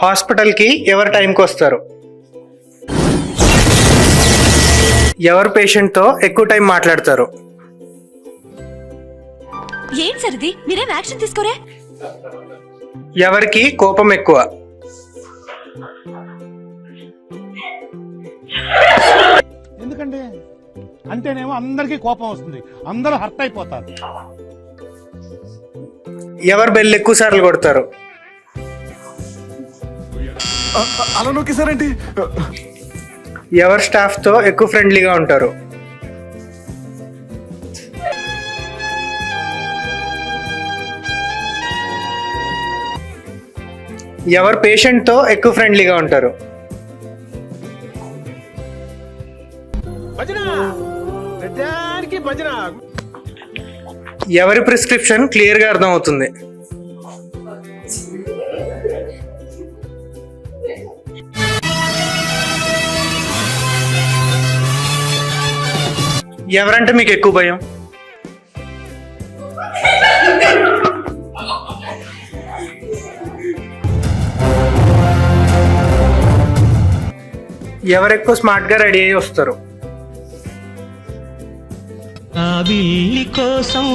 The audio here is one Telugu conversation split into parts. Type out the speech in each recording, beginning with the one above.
హాస్పిటల్కి ఎవరు టైంకి వస్తారు? ఎవరు పేషెంట్తో ఎక్కువ టైం మాట్లాడతారు? ఏం సరిది మీరేం యాక్షన్ తీసుకోరే? ఎవరికి కోపం ఎక్కువ? ఎందుకంటే అంటేనేమో అందరికీ కోపం వస్తుంది, అందరూ హర్ట్ అయిపోతారు. ఎవరు బెల్ ఎక్కువ సార్లు కొడతారు? అలా నొక్కేసారేంటి? ఎవరు స్టాఫ్తో ఎక్కువ ఫ్రెండ్లీగా ఉంటారు? ఎవరు పేషెంట్తో ఎక్కువ ఫ్రెండ్లీగా ఉంటారు? ఎవరి ప్రిస్క్రిప్షన్ క్లియర్గా అర్థమవుతుంది? ఎవరంటే మీకు ఎక్కువ భయం? ఎవరు ఎక్కువ స్మార్ట్గా రెడీ అయ్యి వస్తారు? ఆ బిల్లి కోసం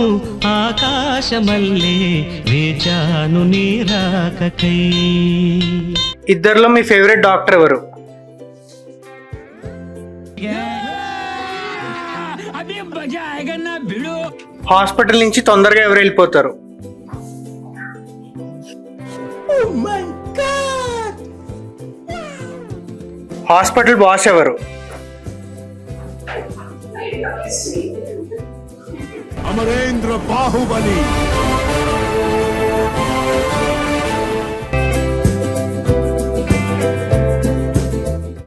ఆకాశమల్లే వేచాను నీ రాకకై. ఇద్దరిలో మీ ఫేవరెట్ డాక్టర్ ఎవరు? హాస్పిటల్ నుంచి తొందరగా ఎవరు వెళ్ళిపోతారు? హాస్పిటల్ బాస్ ఎవరు? అమరేంద్ర బాహుబలి.